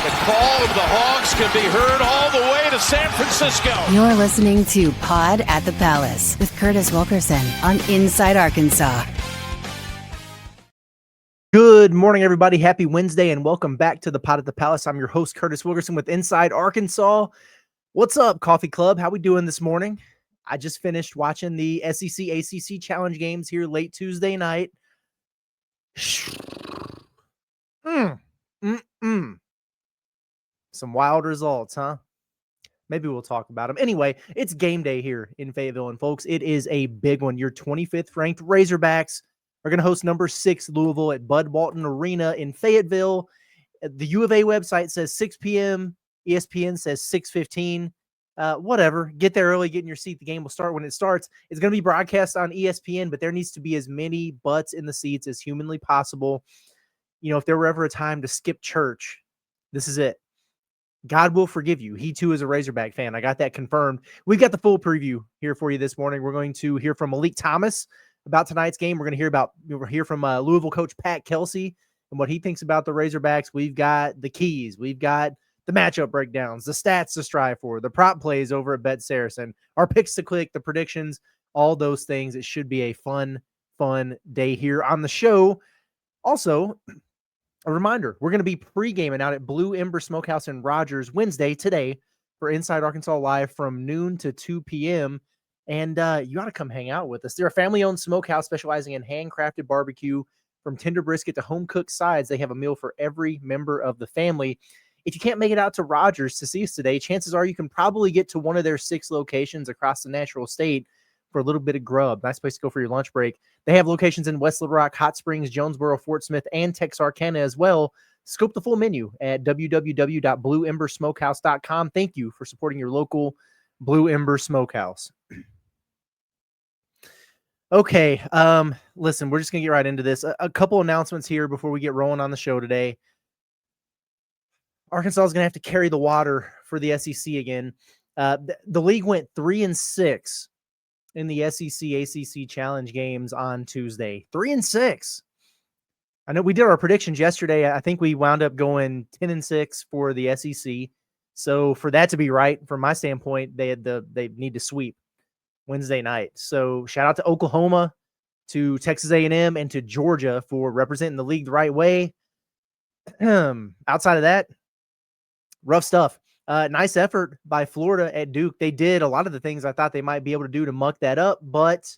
The call of the Hogs can be heard all the way to San Francisco. You're listening to Pod at the Palace with Curtis Wilkerson on Inside Arkansas. Good morning, everybody. Happy Wednesday, and welcome back to the Pod at the Palace. I'm your host, Curtis Wilkerson with Inside Arkansas. What's up, Coffee Club? How we doing this morning? I just finished watching the SEC ACC Challenge games here late Tuesday night. Some wild results, huh? Maybe we'll talk about them. Anyway, it's game day here in Fayetteville, and folks, it is a big one. Your 25th ranked Razorbacks are going to host number 6 Louisville at Bud Walton Arena in Fayetteville. The U of A website says 6 p.m. ESPN says 6:15. Whatever. Get there early, get in your seat. The game will start when it starts. It's going to be broadcast on ESPN, but there needs to be as many butts in the seats as humanly possible. You know, if there were ever a time to skip church, this is it. God will forgive you. He, too, is a Razorback fan. I got that confirmed. We've got the full preview here for you this morning. We're going to hear from Meleek Thomas about tonight's game. We're going to hear from Louisville coach Pat Kelsey and what he thinks about the Razorbacks. We've got the keys. We've got the matchup breakdowns, the stats to strive for, the prop plays over at SARACEN, our picks to click, the predictions, all those things. It should be a fun day here on the show. Also, a reminder, we're going to be pre-gaming out at Blue Ember Smokehouse in Rogers Wednesday today for Inside Arkansas Live from noon to 2 p.m., and you ought to come hang out with us. They're a family-owned smokehouse specializing in handcrafted barbecue. From tender brisket to home-cooked sides, they have a meal for every member of the family. If you can't make it out to Rogers to see us today, chances are you can probably get to one of their 6 locations across the natural state for a little bit of grub. Nice place to go for your lunch break. They have locations in West Little Rock, Hot Springs, Jonesboro, Fort Smith, and Texarkana as well. Scope the full menu at www.blueembersmokehouse.com. Thank you for supporting your local Blue Ember Smokehouse. Okay, listen, we're just going to get right into this. A couple announcements here before we get rolling on the show today. Arkansas is going to have to carry the water for the SEC again. The league went 3-6 in the SEC ACC Challenge games on Tuesday. 3-6. I know we did our predictions yesterday. I think we wound up going 10-6 for the SEC. So for that to be right, from my standpoint, they need to sweep Wednesday night. So shout out to Oklahoma, to Texas A&M, and to Georgia for representing the league the right way. Outside of that, rough stuff. Nice effort by Florida at Duke. They did a lot of the things I thought they might be able to do to muck that up, but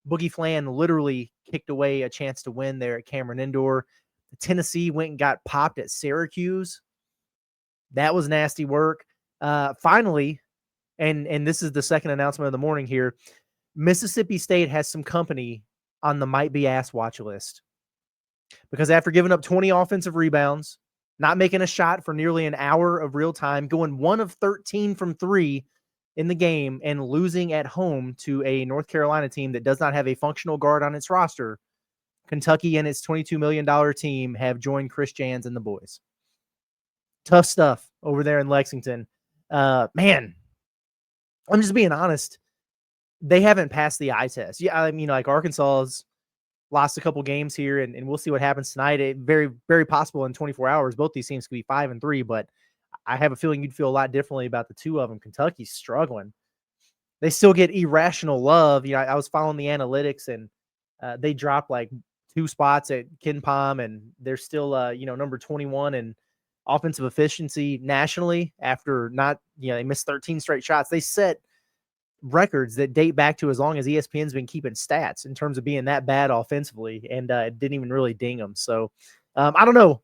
Boogie Flan literally kicked away a chance to win there at Cameron Indoor. Tennessee went and got popped at Syracuse. That was nasty work. Finally, and this is the second announcement of the morning here, Mississippi State has some company on the might be ass watch list. Because after giving up 20 offensive rebounds, not making a shot for nearly an hour of real time, going 1 of 13 from 3 in the game, and losing at home to a North Carolina team that does not have a functional guard on its roster, Kentucky and its $22 million team have joined Chris Jans and the boys. Tough stuff over there in Lexington. Man, I'm just being honest. They haven't passed the eye test. Yeah, I mean, like Arkansas's lost a couple games here, and we'll see what happens tonight. It very, very possible in 24 hours, both these teams could be 5-3, but I have a feeling you'd feel a lot differently about the two of them. Kentucky's struggling. They still get irrational love. You know, I was following the analytics, and they dropped like 2 spots at KenPom, and they're still, number 21 in offensive efficiency nationally after they missed 13 straight shots. They set records that date back to as long as ESPN's been keeping stats in terms of being that bad offensively, and it didn't even really ding them. So I don't know.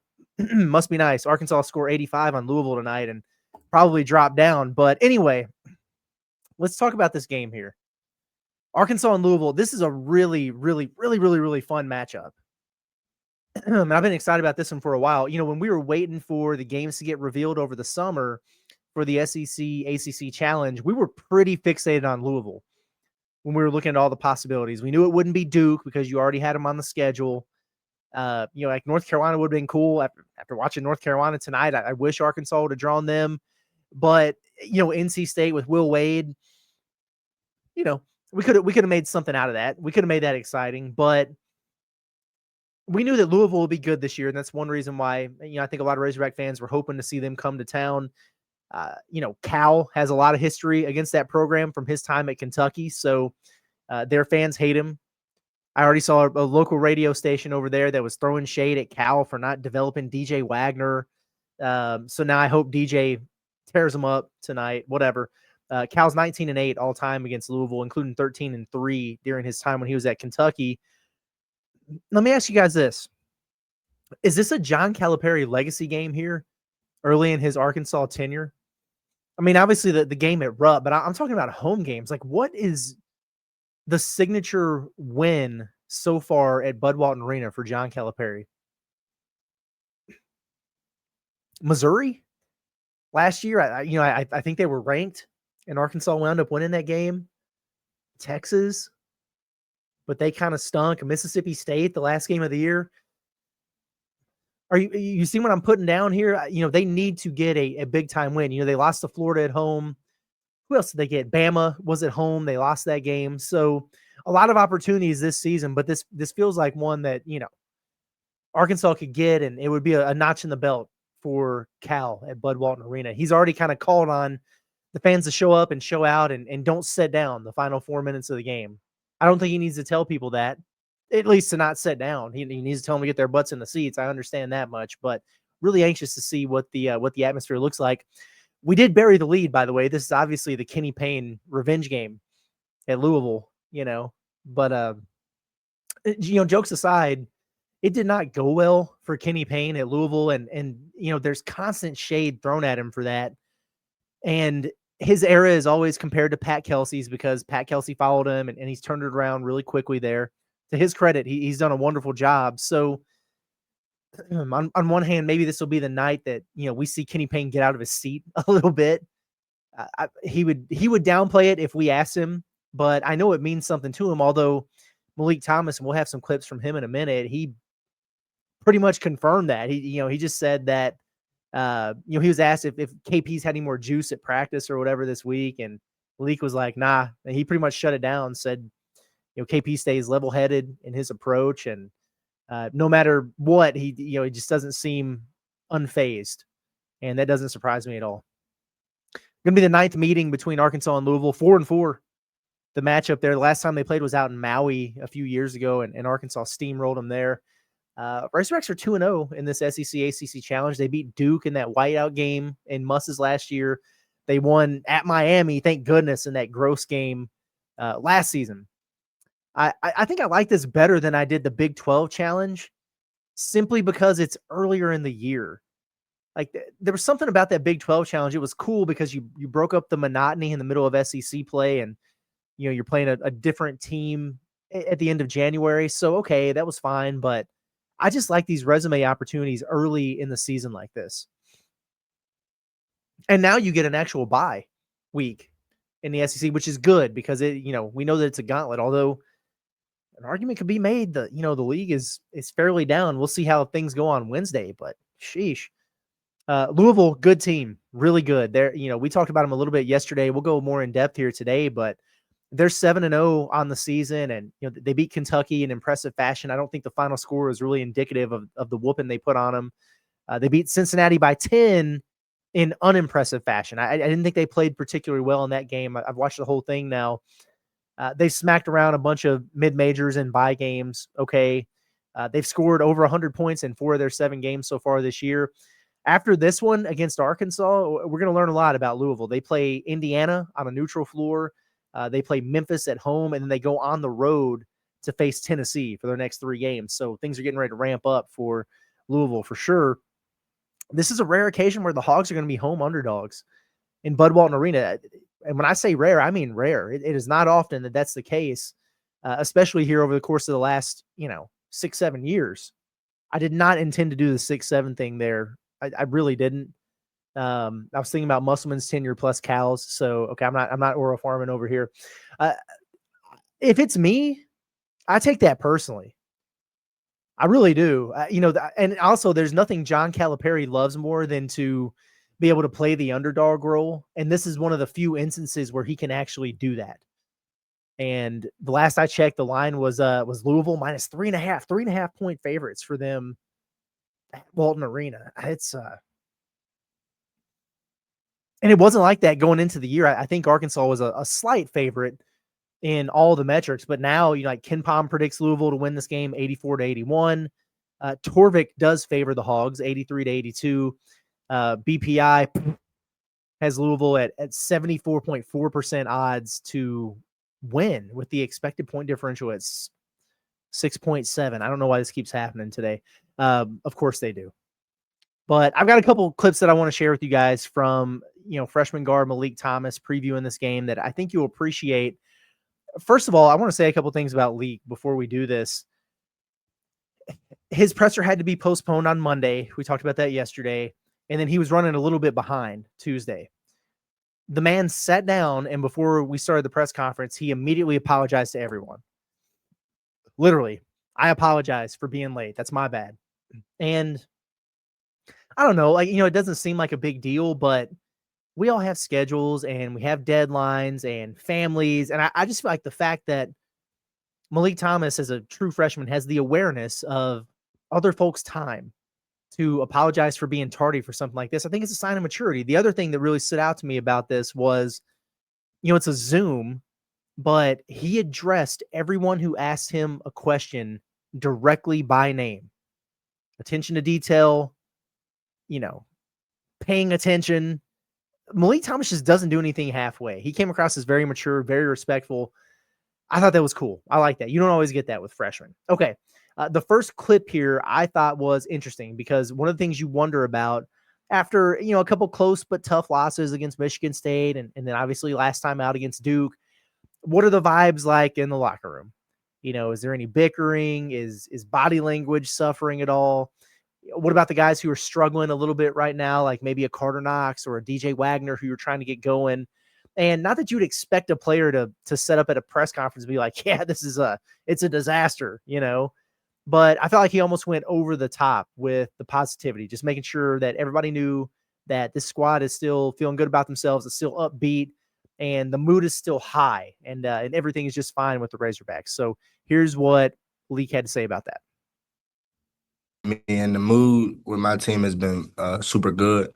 Must be nice. Arkansas score 85 on Louisville tonight and probably drop down. But anyway, let's talk about this game here. Arkansas and Louisville, this is a really, really, really, really, really fun matchup. And I've been excited about this one for a while. You know, when we were waiting for the games to get revealed over the summer for the SEC ACC Challenge, we were pretty fixated on Louisville when we were looking at all the possibilities. We knew it wouldn't be Duke because you already had them on the schedule. Like North Carolina would have been cool. After watching North Carolina tonight, I wish Arkansas would have drawn them. But, NC State with Will Wade, we could have made something out of that. We could have made that exciting. But we knew that Louisville would be good this year, and that's one reason why, I think a lot of Razorback fans were hoping to see them come to town. Cal has a lot of history against that program from his time at Kentucky, so their fans hate him. I already saw a local radio station over there that was throwing shade at Cal for not developing DJ Wagner. So now I hope DJ tears him up tonight, whatever. Cal's 19-8 all time against Louisville, including 13-3 during his time when he was at Kentucky. Let me ask you guys this. Is this a John Calipari legacy game here early in his Arkansas tenure? I mean, obviously the game at Rupp, but I'm talking about home games. Like, what is the signature win so far at Bud Walton Arena for John Calipari? Missouri last year, I think they were ranked, and Arkansas wound up winning that game. Texas, but they kind of stunk. Mississippi State, the last game of the year. Are you see what I'm putting down here? They need to get a big time win. They lost to Florida at home. Who else did they get? Bama was at home. They lost that game. So a lot of opportunities this season, but this feels like one that, Arkansas could get, and it would be a notch in the belt for Cal at Bud Walton Arena. He's already kind of called on the fans to show up and show out and don't sit down the final 4 minutes of the game. I don't think he needs to tell people that, at least to not sit down. He needs to tell them to get their butts in the seats. I understand that much, but really anxious to see what the atmosphere looks like. We did bury the lead, by the way. This is obviously the Kenny Payne revenge game at Louisville, but jokes aside, it did not go well for Kenny Payne at Louisville, and there's constant shade thrown at him for that. And his era is always compared to Pat Kelsey's because Pat Kelsey followed him and he's turned it around really quickly there. To his credit, he's done a wonderful job. So on one hand, maybe this will be the night that, we see Kenny Payne get out of his seat a little bit. He would downplay it if we asked him, but I know it means something to him. Although Meleek Thomas, and we'll have some clips from him in a minute, he pretty much confirmed that. He just said that, he was asked if KP's had any more juice at practice or whatever this week, and Meleek was like, nah. And he pretty much shut it down, said, KP stays level-headed in his approach, and no matter what, he just doesn't seem unfazed, and that doesn't surprise me at all. Going to be the 9th meeting between Arkansas and Louisville, 4-4. The matchup there, the last time they played was out in Maui a few years ago, and Arkansas steamrolled them there. Razorbacks are 2-0 in this SEC ACC challenge. They beat Duke in that whiteout game in Musses last year. They won at Miami, thank goodness, in that gross game last season. I think I like this better than I did the Big 12 challenge, simply because it's earlier in the year. Like, there was something about that Big 12 challenge. It was cool because you broke up the monotony in the middle of SEC play, and you're playing a different team at the end of January. So, okay, that was fine, but I just like these resume opportunities early in the season like this. And now you get an actual bye week in the SEC, which is good because we know that it's a gauntlet, although an argument could be made that, the league is fairly down. We'll see how things go on Wednesday, but sheesh. Louisville, good team, really good. We talked about them a little bit yesterday. We'll go more in depth here today, but they're 7-0 on the season, and they beat Kentucky in impressive fashion. I don't think the final score is really indicative of the whooping they put on them. They beat Cincinnati by 10 in unimpressive fashion. I didn't think they played particularly well in that game. I've watched the whole thing now. They smacked around a bunch of mid-majors and bye games. Okay. They've scored over 100 points in 4 of their 7 games so far this year. After this one against Arkansas, we're going to learn a lot about Louisville. They play Indiana on a neutral floor. They play Memphis at home, and then they go on the road to face Tennessee for their next 3 games. So things are getting ready to ramp up for Louisville for sure. This is a rare occasion where the Hogs are going to be home underdogs in Bud Walton Arena. And when I say rare, I mean rare. It is not often that that's the case, especially here over the course of the last, 6-7 years. I did not intend to do the 6-7 thing there. I really didn't. I was thinking about Musselman's tenure plus Cal's. So, okay, I'm not oral farming over here. If it's me, I take that personally. I really do. And also there's nothing John Calipari loves more than to be able to play the underdog role. And this is one of the few instances where he can actually do that. And the last I checked, the line was Louisville minus 3.5 point favorites for them at Walton Arena. And it wasn't like that going into the year. I think Arkansas was a slight favorite in all the metrics, but now, like Ken Pom predicts Louisville to win this game 84-81. Torvik does favor the Hogs 83-82. BPI has Louisville at 74.4% odds to win with the expected point differential at 6.7. I don't know why this keeps happening today. Of course they do. But I've got a couple clips that I want to share with you guys from, freshman guard Meleek Thomas previewing this game that I think you'll appreciate. First of all, I want to say a couple things about Leak before we do this. His presser had to be postponed on Monday. We talked about that yesterday. And then he was running a little bit behind Tuesday. The man sat down, and before we started the press conference, he immediately apologized to everyone. Literally, I apologize for being late. That's my bad. And I don't know, it doesn't seem like a big deal, but we all have schedules and we have deadlines and families. And I just feel like the fact that Meleek Thomas, as a true freshman, has the awareness of other folks' time to apologize for being tardy for something like this, I think it's a sign of maturity. The other thing that really stood out to me about this was, it's a Zoom, but he addressed everyone who asked him a question directly by name. Attention to detail, paying attention. Meleek Thomas just doesn't do anything halfway. He came across as very mature, very respectful. I thought that was cool. I like that. You don't always get that with freshmen. Okay. The first clip here I thought was interesting because one of the things you wonder about after, a couple close but tough losses against Michigan State and then obviously last time out against Duke, what are the vibes like in the locker room? Is there any bickering? Is body language suffering at all? What about the guys who are struggling a little bit right now, like maybe a Carter Knox or a DJ Wagner who you're trying to get going? And not that you would expect a player to set up at a press conference and be like, yeah, it's a disaster, But I felt like he almost went over the top with the positivity, just making sure that everybody knew that this squad is still feeling good about themselves. It's still upbeat and the mood is still high and everything is just fine with the Razorbacks. So here's what Leak had to say about that. And the mood with my team has been super good.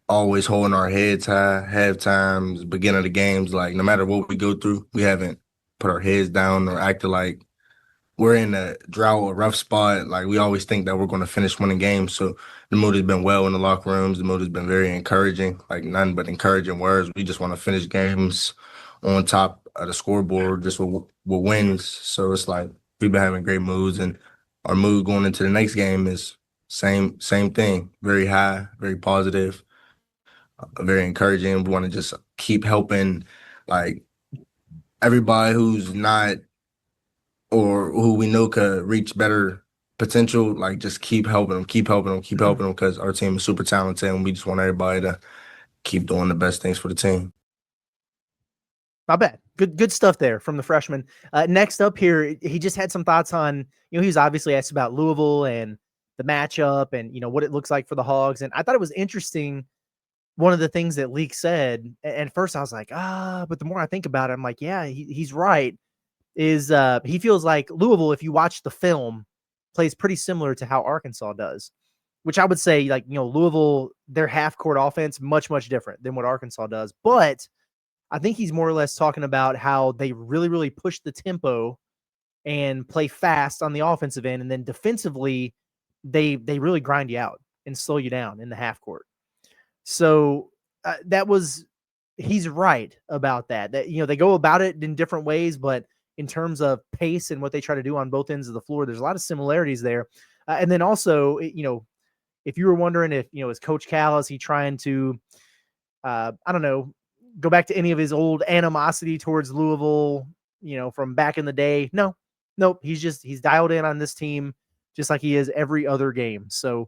Always holding our heads high, half times, beginning of the games. Like, no matter what we go through, we haven't put our heads down or acted like we're in a drought or rough spot. Like, we always think that we're going to finish winning games. So the mood has been well in the locker rooms. The mood has been very encouraging, like nothing but encouraging words. We just want to finish games on top of the scoreboard, just with wins. So it's like we've been having great moods, and our mood going into the next game is same thing. Very high, very positive, very encouraging. We want to just keep helping, like, everybody who's not or who we know could reach better potential, like, just keep helping them because our team is super talented and we just want everybody to keep doing the best things for the team. Not bad. Good stuff there from the freshman. Next up here, he just had some thoughts on, he was obviously asked about Louisville and the matchup and, what it looks like for the Hogs. And I thought it was interesting. One of the things that Leak said, and at first I was like, but the more I think about it, I'm like, yeah, he's right, is he feels like Louisville, if you watch the film, plays pretty similar to how Arkansas does, which I would say, like, Louisville, their half-court offense, much, much different than what Arkansas does. But I think he's more or less talking about how they really, really push the tempo and play fast on the offensive end. And then defensively, they really grind you out and slow you down in the half court. So he's right about that, they go about it in different ways, but in terms of pace and what they try to do on both ends of the floor, there's a lot of similarities there. And then also, if you were wondering if, is Coach Cal, is he trying to, I don't know, go back to any of his old animosity towards Louisville, from back in the day? Nope. He's dialed in on this team just like he is every other game. So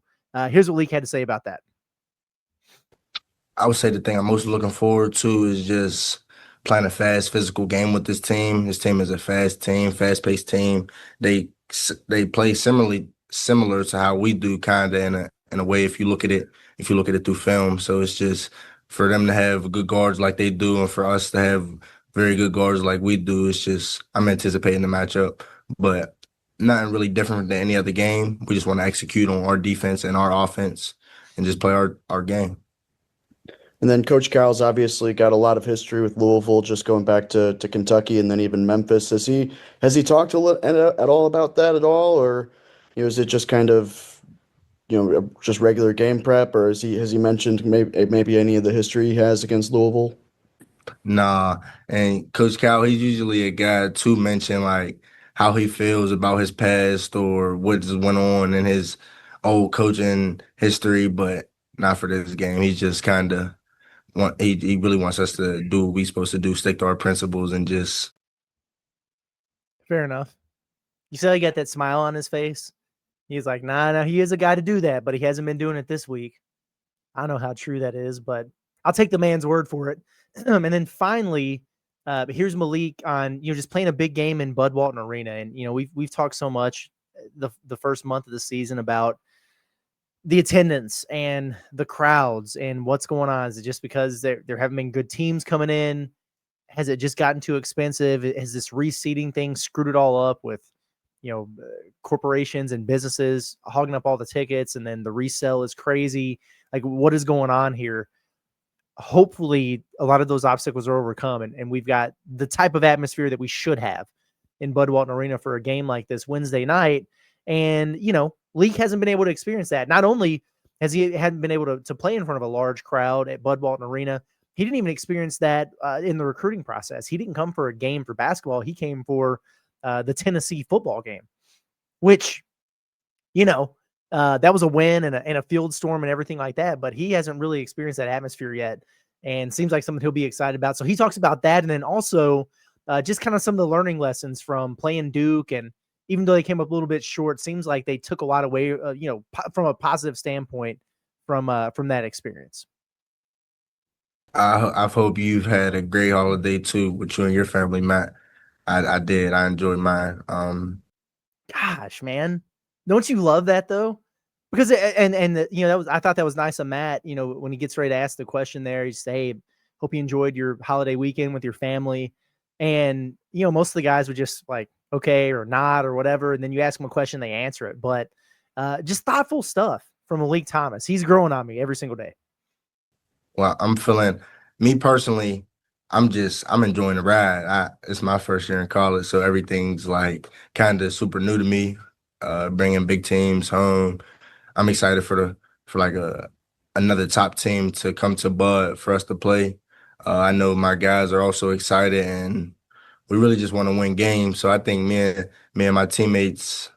here's what Leak had to say about that. I would say the thing I'm most looking forward to is just playing a fast, physical game with this team. This team is a fast team, fast-paced team. They play similar to how we do, kind of in a way, if you look at it through film. So it's just for them to have good guards like they do, and for us to have very good guards like we do. It's just I'm anticipating the matchup, but nothing really different than any other game. We just want to execute on our defense and our offense and just play our game. And then Coach Cal's obviously got a lot of history with Louisville, just going back to Kentucky and then even Memphis. Has he talked at all about that at all, or is it just kind of just regular game prep, or has he mentioned maybe any of the history he has against Louisville? Nah, and Coach Cal, he's usually a guy to mention like how he feels about his past or what just went on in his old coaching history, but not for this game. He's just kind of he really wants us to do what we're supposed to do, stick to our principles, and just. Fair enough. You saw he got that smile on his face. He's like, nah, he is a guy to do that, but he hasn't been doing it this week. I don't know how true that is, but I'll take the man's word for it. And then finally, here's Meleek on just playing a big game in Bud Walton Arena, and we've talked so much the first month of the season about the attendance and the crowds and what's going on. Is it just because there haven't been good teams coming in? Has it just gotten too expensive? Has this reseeding thing screwed it all up with corporations and businesses hogging up all the tickets, and then the resale is crazy? Like, what is going on here? Hopefully a lot of those obstacles are overcome, and we've got the type of atmosphere that we should have in Bud Walton Arena for a game like this Wednesday night. And, Leak hasn't been able to experience that. Not only has he hadn't been able to play in front of a large crowd at Bud Walton Arena, he didn't even experience that in the recruiting process. He didn't come for a game for basketball. He came for the Tennessee football game, which, that was a win and a field storm and everything like that, but he hasn't really experienced that atmosphere yet, and seems like something he'll be excited about. So he talks about that, and then also just kind of some of the learning lessons from playing Duke, and even though they came up a little bit short, seems like they took a lot away, from a positive standpoint from that experience. I hope you've had a great holiday too with you and your family, Matt. I did. I enjoyed mine. Gosh, man, don't you love that though? Because I thought that was nice of Matt. When he gets ready to ask the question there, he say, "Hey, hope you enjoyed your holiday weekend with your family." And most of the guys would just like, okay or not or whatever, and then you ask them a question, they answer it. But just thoughtful stuff from Meleek Thomas. He's growing on me every single day. Well, I'm feeling, me personally, I'm enjoying the ride. It's my first year in college, so everything's like kind of super new to me. Bringing big teams home. I'm excited for another top team to come to Bud for us to play. I know my guys are also excited, and we really just want to win games. So I think me and my teammates'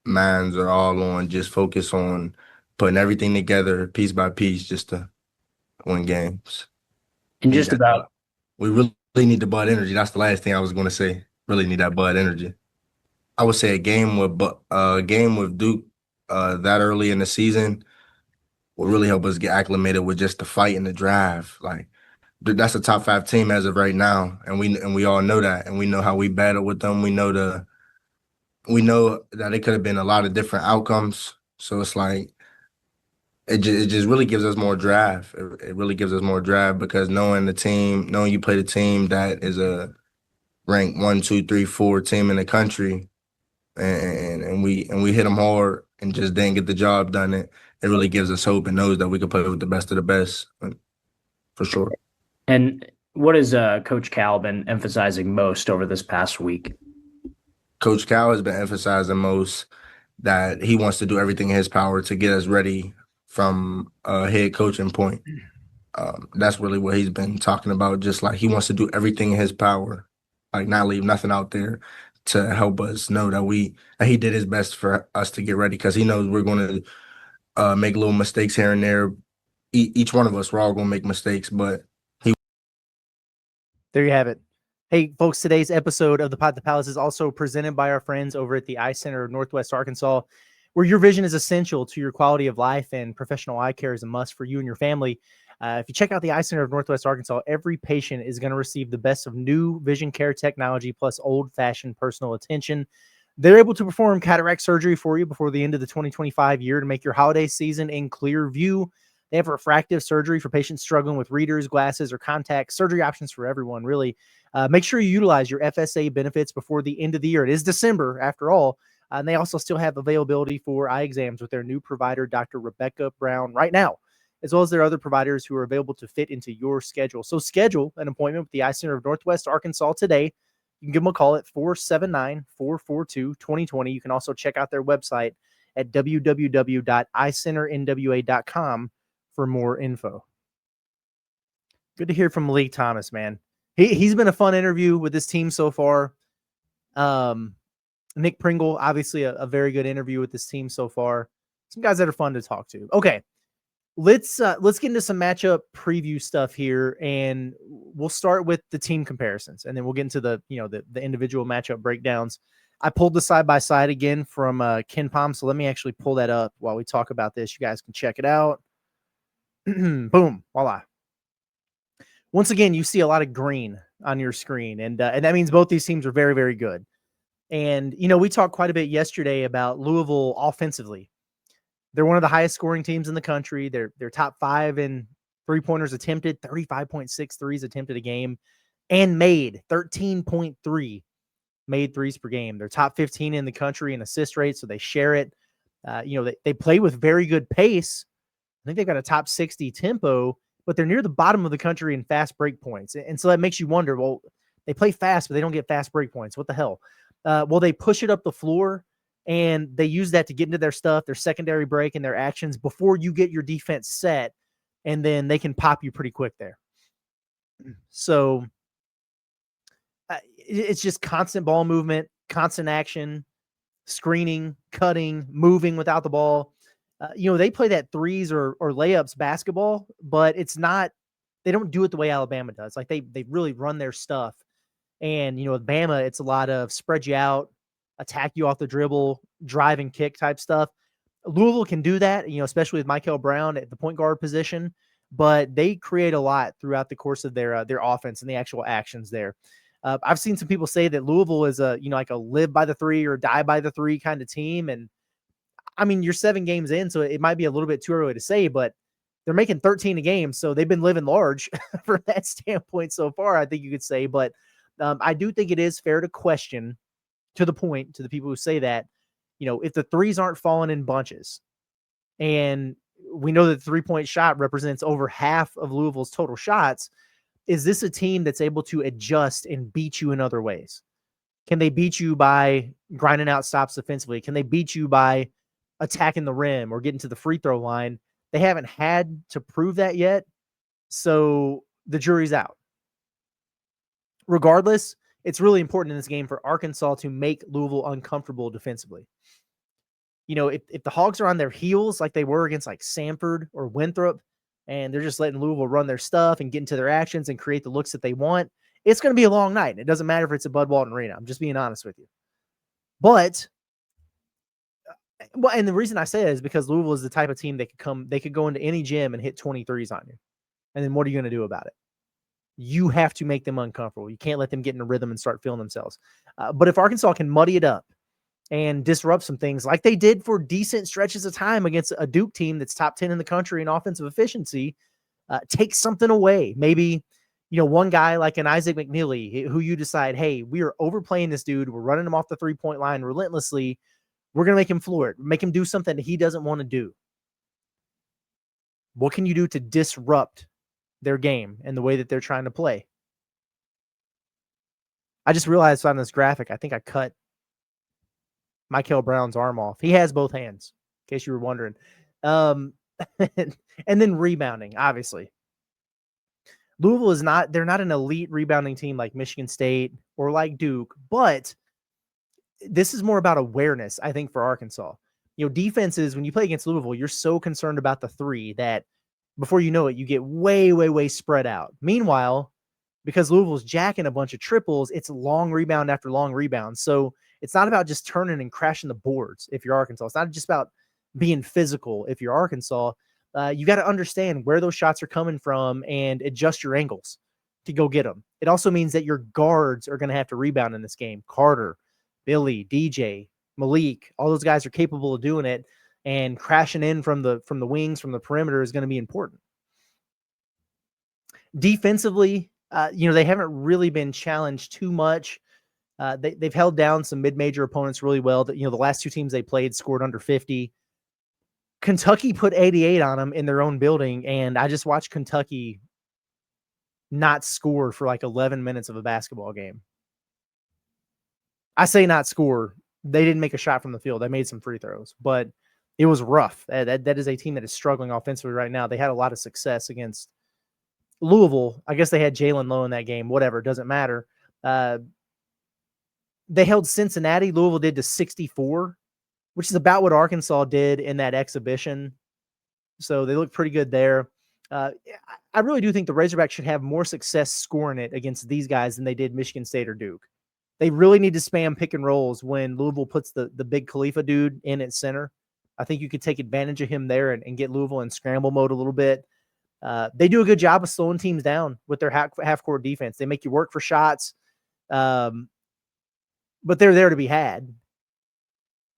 minds are all on just focus on putting everything together piece by piece just to win games. And just about, we really need the Bud energy. That's the last thing I was going to say. Really need that Bud energy. I would say a game with Duke that early in the season will really help us get acclimated with just the fight and the drive. Like, that's a top 5 team as of right now, and we all know that, and we know how we battle with them. We know that it could have been a lot of different outcomes. So it's like it just really gives us more drive. It really gives us more drive because knowing you play the team that is a ranked 1, 2, 3, 4 team in the country, and we hit them hard and just didn't get the job done. It really gives us hope and knows that we can play with the best of the best, for sure. And what has Coach Cal been emphasizing most over this past week? Coach Cal has been emphasizing most that he wants to do everything in his power to get us ready from a head coaching point. That's really what he's been talking about. Just like he wants to do everything in his power, like not leave nothing out there to help us know that he did his best for us to get ready, because he knows we're going to make little mistakes here and there. Each one of us, we're all going to make mistakes, but there you have it. Hey, folks, today's episode of the Pod the Palace is also presented by our friends over at the Eye Center of Northwest Arkansas, where your vision is essential to your quality of life, and professional eye care is a must for you and your family. If you check out the Eye Center of Northwest Arkansas, every patient is going to receive the best of new vision care technology plus old-fashioned personal attention. They're able to perform cataract surgery for you before the end of the 2025 year to make your holiday season in clear view. They have refractive surgery for patients struggling with readers, glasses, or contacts. Surgery options for everyone, really. Make sure you utilize your FSA benefits before the end of the year. It is December, after all. And they also still have availability for eye exams with their new provider, Dr. Rebecca Brown, right now, as well as their other providers who are available to fit into your schedule. So schedule an appointment with the Eye Center of Northwest Arkansas today. You can give them a call at 479-442-2020. You can also check out their website at www.eyecenternwa.com for more info. Good to hear from Meleek Thomas, man. He's been a fun interview with this team so far. Nick Pringle, obviously a very good interview with this team so far. Some guys that are fun to talk to. Okay, let's get into some matchup preview stuff here, and we'll start with the team comparisons, and then we'll get into the individual matchup breakdowns. I pulled the side-by-side again from Ken Palm, so let me actually pull that up while we talk about this. You guys can check it out. Boom, voila. Once again, you see a lot of green on your screen, and that means both these teams are very, very good. And, we talked quite a bit yesterday about Louisville offensively. They're one of the highest scoring teams in the country. They're top 5 in three-pointers attempted, 35.6 threes attempted a game, and made 13.3 made threes per game. They're top 15 in the country in assist rate, so they share it. They play with very good pace. I think they've got a top 60 tempo, but they're near the bottom of the country in fast break points. And so that makes you wonder, well, they play fast, but they don't get fast break points. What the hell? Well, they push it up the floor, and they use that to get into their stuff, their secondary break, and their actions before you get your defense set, and then they can pop you pretty quick there. So it's just constant ball movement, constant action, screening, cutting, moving without the ball. They play that threes or layups basketball, but it's not, they don't do it the way Alabama does. Like they really run their stuff. And, with Bama, it's a lot of spread you out, attack you off the dribble, drive and kick type stuff. Louisville can do that, especially with Michael Brown at the point guard position, but they create a lot throughout the course of their offense and the actual actions there. I've seen some people say that Louisville is like a live by the three or die by the three kind of team. And I mean, you're 7 games in, so it might be a little bit too early to say, but they're making 13 a game. So they've been living large from that standpoint so far, I think you could say. But I do think it is fair to question, to the people who say that, if the threes aren't falling in bunches, and we know that the 3-point shot represents over half of Louisville's total shots, is this a team that's able to adjust and beat you in other ways? Can they beat you by grinding out stops offensively? Can they beat you by attacking the rim or getting to the free throw line? They haven't had to prove that yet, so the jury's out. Regardless, it's really important in this game for Arkansas to make Louisville uncomfortable defensively. If the Hogs are on their heels like they were against like Samford or Winthrop, and they're just letting Louisville run their stuff and get into their actions and create the looks that they want, it's going to be a long night. It doesn't matter if it's a Bud Walton Arena. I'm just being honest with you. But, and the reason I say that is because Louisville is the type of team they could go into any gym and hit 23s on you. And then what are you going to do about it? You have to make them uncomfortable. You can't let them get in a rhythm and start feeling themselves. But if Arkansas can muddy it up and disrupt some things like they did for decent stretches of time against a Duke team that's top 10 in the country in offensive efficiency, take something away. Maybe, one guy like an Isaac McNeely, who you decide, hey, we are overplaying this dude. We're running him off the 3-point line relentlessly. We're going to make him floor it, make him do something that he doesn't want to do. What can you do to disrupt their game and the way that they're trying to play? I just realized on this graphic, I think I cut Michael Brown's arm off. He has both hands, in case you were wondering. And then rebounding, obviously. Louisville they're not an elite rebounding team like Michigan State or like Duke, but this is more about awareness, I think, for Arkansas. Defenses, when you play against Louisville, you're so concerned about the three that before you know it, you get way, way, way spread out. Meanwhile, because Louisville's jacking a bunch of triples, it's long rebound after long rebound. So it's not about just turning and crashing the boards if you're Arkansas. It's not just about being physical if you're Arkansas. You got to understand where those shots are coming from and adjust your angles to go get them. It also means that your guards are going to have to rebound in this game. Carter, Billy, DJ, Meleek, all those guys are capable of doing it. and crashing in from the wings, from the perimeter is going to be important. Defensively, they haven't really been challenged too much. They've held down some mid-major opponents really well. The last two teams they played scored under 50. Kentucky put 88 on them in their own building, and I just watched Kentucky not score for like 11 minutes of a basketball game. I say not score. They didn't make a shot from the field. They made some free throws, but it was rough. That is a team that is struggling offensively right now. They had a lot of success against Louisville. I guess they had Jalen Lowe in that game. Whatever, it doesn't matter. They held Cincinnati. Louisville did to 64, which is about what Arkansas did in that exhibition. So they look pretty good there. I really do think the Razorbacks should have more success scoring it against these guys than they did Michigan State or Duke. They really need to spam pick and rolls when Louisville puts the big Khalifa dude in at center. I think you could take advantage of him there and get Louisville in scramble mode a little bit. They do a good job of slowing teams down with their half-court defense. They make you work for shots, but they're there to be had.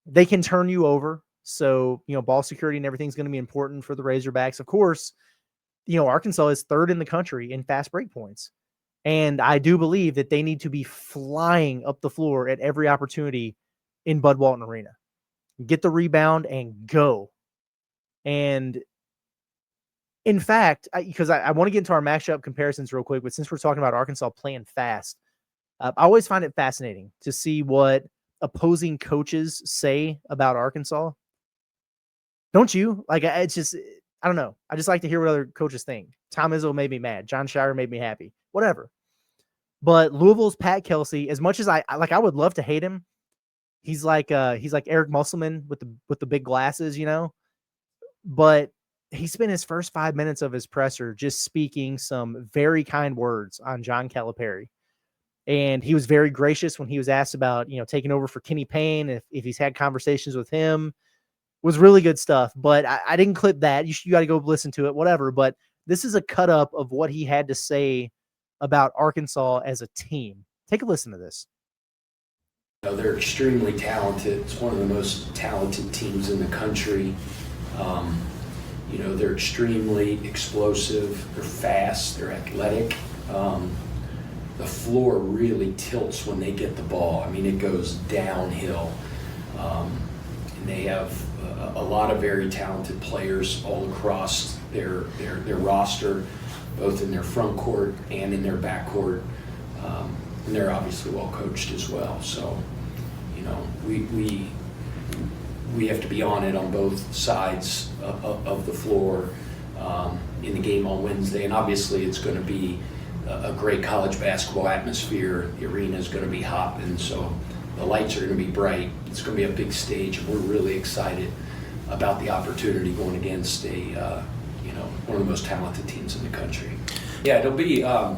They can turn you over. So, ball security and everything's going to be important for the Razorbacks. Of course, Arkansas is third in the country in fast break points. And I do believe that they need to be flying up the floor at every opportunity in Bud Walton Arena. Get the rebound and go. And in fact, because I want to get into our matchup comparisons real quick, but since we're talking about Arkansas playing fast, I always find it fascinating to see what opposing coaches say about Arkansas. Don't you? It's just, I don't know. I just like to hear what other coaches think. Tom Izzo made me mad. John Shire made me happy. Whatever. But Louisville's Pat Kelsey, as much as I would love to hate him. He's like Eric Musselman with the big glasses, But he spent his first 5 minutes of his presser just speaking some very kind words on John Calipari. And he was very gracious when he was asked about, taking over for Kenny Payne, if he's had conversations with him. Was really good stuff, but I didn't clip that. You got to go listen to it, whatever. But this is a cut up of what he had to say about Arkansas as a team. Take a listen to this. They're extremely talented. It's one of the most talented teams in the country. They're extremely explosive. They're fast. They're athletic. The floor really tilts when they get the ball. I mean, it goes downhill. And they have a lot of very talented players all across their roster, both in their front court and in their back court. And they're obviously well coached as well. So, we have to be on it on both sides of the floor in the game on Wednesday. And obviously it's going to be a great college basketball atmosphere. The arena is going to be hopping, so the lights are going to be bright. It's going to be a big stage, and we're really excited about the opportunity going against one of the most talented teams in the country. Yeah, it'll be a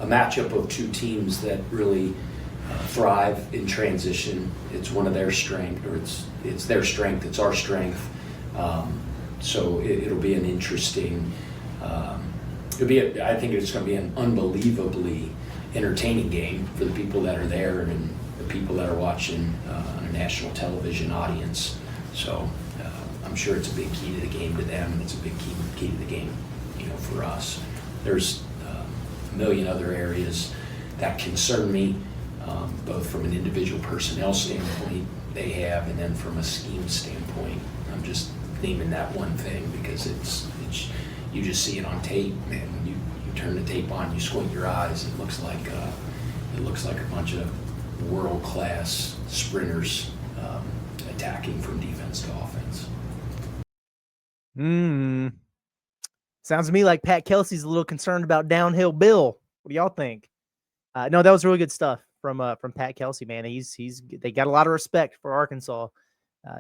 matchup of two teams that really thrive in transition. It's one of their strengths, or it's their strength. It's our strength. So it'll be an interesting. I think it's going to be an unbelievably entertaining game for the people that are there and the people that are watching on a national television audience. So I'm sure it's a big key to the game to them, and it's a big key to the game, for us. There's a million other areas that concern me, both from an individual personnel standpoint they have, and then from a scheme standpoint. I'm just naming that one thing because it's you just see it on tape, and when you turn the tape on, you squint your eyes, it looks like a bunch of world-class sprinters attacking from defense to offense. Sounds to me like Pat Kelsey's a little concerned about downhill Bill. What do y'all think? No, that was really good stuff from Pat Kelsey, man. They got a lot of respect for Arkansas.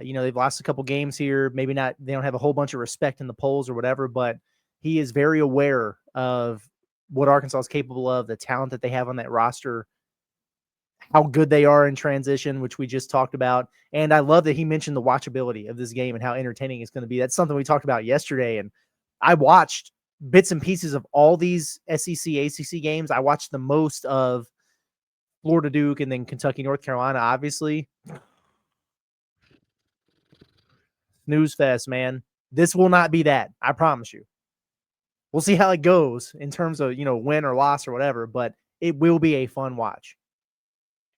They've lost a couple games here. Maybe not. They don't have a whole bunch of respect in the polls or whatever, but he is very aware of what Arkansas is capable of, the talent that they have on that roster, how good they are in transition, which we just talked about. And I love that he mentioned the watchability of this game and how entertaining it's going to be. That's something we talked about yesterday. And I watched bits and pieces of all these SEC, ACC games. I watched the most of Florida, Duke, and then Kentucky, North Carolina, obviously. snooze fest, man. This will not be that. I promise you. We'll see how it goes in terms of, win or loss or whatever, but it will be a fun watch.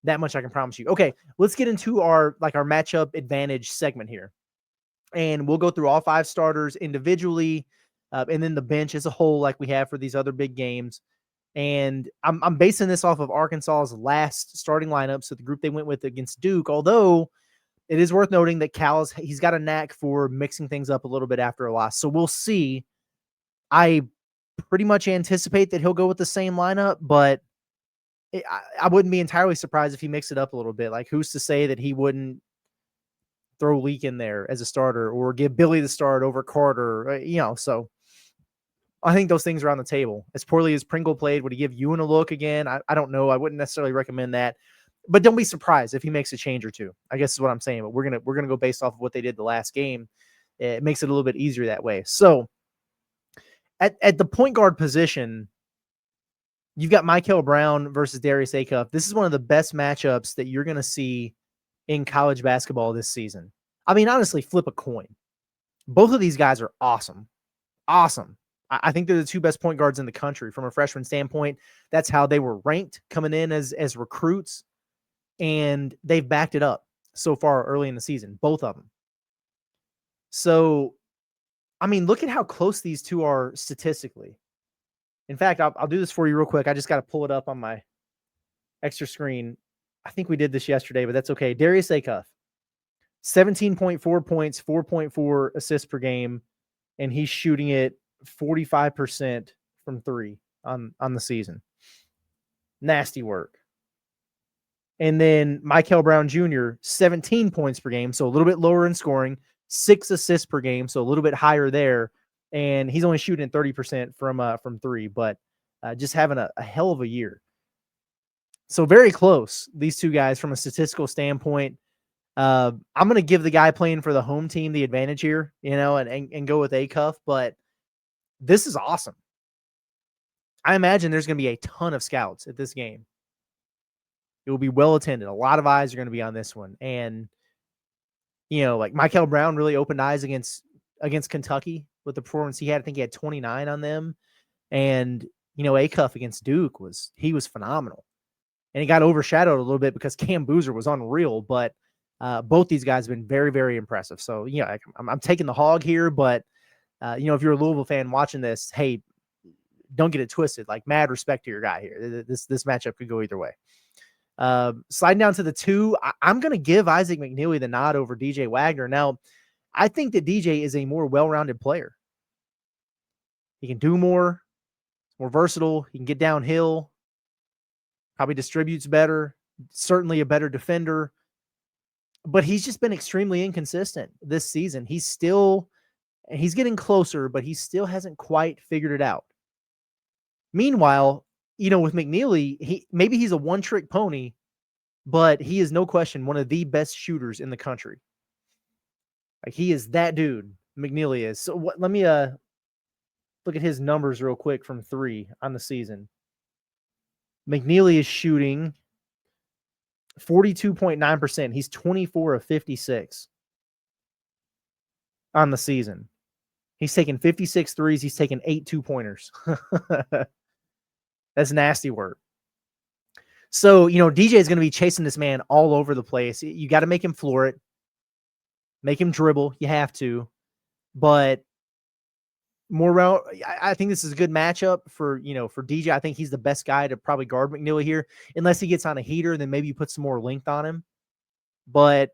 That much I can promise you. Okay, let's get into our matchup advantage segment here. And we'll go through all 5 starters individually, and then the bench as a whole like we have for these other big games. And I'm basing this off of Arkansas's last starting lineup, so the group they went with against Duke, although it is worth noting that he's got a knack for mixing things up a little bit after a loss. So we'll see. I pretty much anticipate that he'll go with the same lineup, but I wouldn't be entirely surprised if he mixed it up a little bit. Like, who's to say that he wouldn't throw Leak in there as a starter or give Billy the start over Carter, so I think those things are on the table. As poorly as Pringle played, would he give Ewan a look again? I don't know. I wouldn't necessarily recommend that, but don't be surprised if he makes a change or two, I guess is what I'm saying. But we're going to go based off of what they did the last game. It makes it a little bit easier that way. So at the point guard position, you've got Michael Brown versus Darius Acuff. This is one of the best matchups that you're going to see in college basketball this season. I mean, honestly, flip a coin. Both of these guys are awesome. Awesome. I think they're the 2 best point guards in the country from a freshman standpoint. That's how they were ranked coming in as recruits, and they've backed it up so far early in the season, both of them. So, I mean, look at how close these two are statistically. In fact, I'll do this for you real quick. I just got to pull it up on my extra screen. I think we did this yesterday, but that's okay. Darius Acuff, 17.4 points, 4.4 assists per game, and he's shooting it 45% from 3 on the season. Nasty work. And then Michael Brown Jr., 17 points per game, so a little bit lower in scoring, 6 assists per game, so a little bit higher there. And he's only shooting 30% from 3, but just having a hell of a year. So very close, these two guys from a statistical standpoint. I'm going to give the guy playing for the home team the advantage here, and go with Acuff, but this is awesome. I imagine there's going to be a ton of scouts at this game. It will be well attended. A lot of eyes are going to be on this one. And, like Michael Brown really opened eyes against Kentucky with the performance he had. I think he had 29 on them. And, Acuff against Duke was phenomenal. And he got overshadowed a little bit because Cam Boozer was unreal. But both these guys have been very, very impressive. So, I'm taking the hog here, but if you're a Louisville fan watching this, hey, don't get it twisted. Like, mad respect to your guy here. This matchup could go either way. Sliding down to the 2, I'm going to give Isaac McNeely the nod over DJ Wagner. Now, I think that DJ is a more well-rounded player. He can do more, more versatile. He can get downhill, probably distributes better, certainly a better defender. But he's just been extremely inconsistent this season. He's getting closer, but he still hasn't quite figured it out. Meanwhile, with McNeely, maybe he's a one-trick pony, but he is no question one of the best shooters in the country. Like, he is that dude. McNeely is. So let me look at his numbers real quick from 3 on the season. McNeely is shooting 42.9%. He's 24 of 56 on the season. He's taken 56 threes. He's taken 8 2-pointers. That's nasty work. So, DJ is going to be chasing this man all over the place. You got to make him floor it. Make him dribble. You have to. But I think this is a good matchup for DJ. I think he's the best guy to probably guard McNeely here. Unless he gets on a heater, then maybe you put some more length on him. But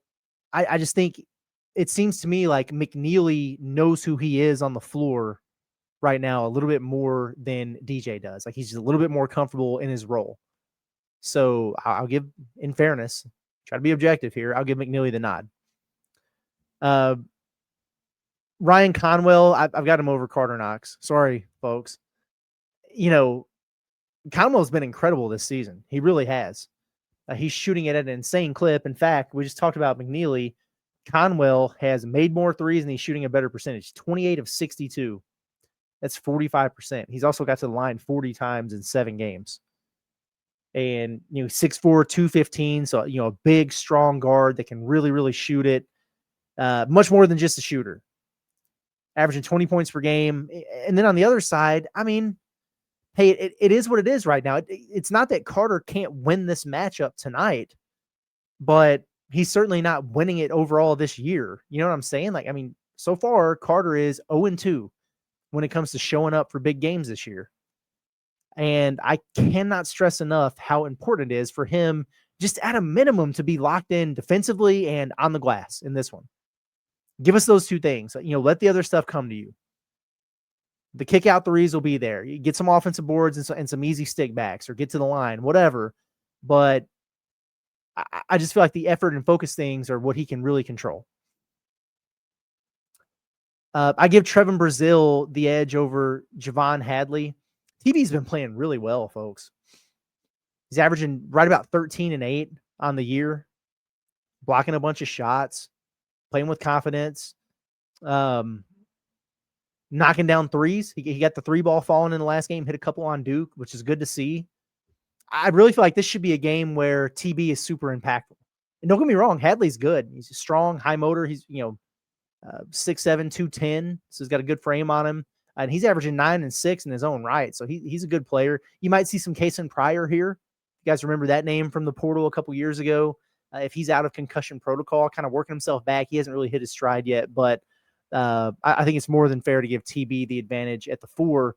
I just think it seems to me like McNeely knows who he is on the floor right now a little bit more than DJ does. Like, he's just a little bit more comfortable in his role. So I'll give, in fairness, try to be objective here, I'll give McNeely the nod. Ryan Conwell, I've got him over Carter Knox. Sorry, folks. Conwell's been incredible this season. He really has. He's shooting it at an insane clip. In fact, we just talked about McNeely. Conwell has made more threes and he's shooting a better percentage. 28 of 62. That's 45%. He's also got to the line 40 times in 7 games. And, 6'4", 215. So, a big, strong guard that can really, really shoot it. much more than just a shooter. Averaging 20 points per game. And then on the other side, I mean, hey, it is what it is right now. It's not that Carter can't win this matchup tonight, but he's certainly not winning it overall this year. You know what I'm saying? Like, I mean, so far, Carter is 0-2 when it comes to showing up for big games this year. And I cannot stress enough how important it is for him, just at a minimum, to be locked in defensively and on the glass in this one. Give us those two things. You know, let the other stuff come to you. The kick out threes will be there. You get some offensive boards and some easy stick backs, or get to the line, whatever. But I just feel like the effort and focus things are what he can really control. I give Trevin Brazile the edge over Javon Hadley. TB's been playing really well, folks. He's averaging right about 13 and 8 on the year, blocking a bunch of shots, playing with confidence, knocking down threes. He got the 3-ball falling in the last game, hit a couple on Duke, which is good to see. I really feel like this should be a game where TB is super impactful. And don't get me wrong, Hadley's good. He's strong, high motor. He's, 6'7", 210, so he's got a good frame on him. And he's averaging 9 and 6 in his own right. So he's a good player. You might see some Kason Pryor here. You guys remember that name from the portal a couple years ago? If he's out of concussion protocol, kind of working himself back, he hasn't really hit his stride yet. But I think it's more than fair to give TB the advantage at the 4.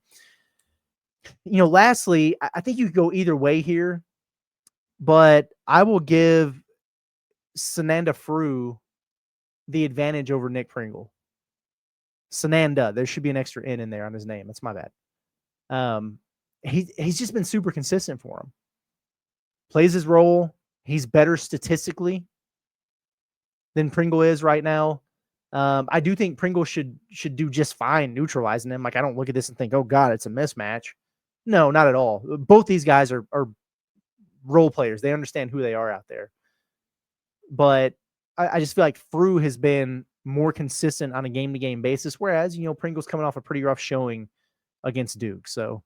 Lastly, I think you could go either way here, but I will give Sananda Frew the advantage over Nick Pringle. Sananda, there should be an extra N in there on his name. That's my bad. He's just been super consistent for him. Plays his role. He's better statistically than Pringle is right now. I do think Pringle should do just fine neutralizing him. Like, I don't look at this and think, oh God, it's a mismatch. No, not at all. Both these guys are role players. They understand who they are out there. But I just feel like Frew has been more consistent on a game-to-game basis, whereas, Pringle's coming off a pretty rough showing against Duke. So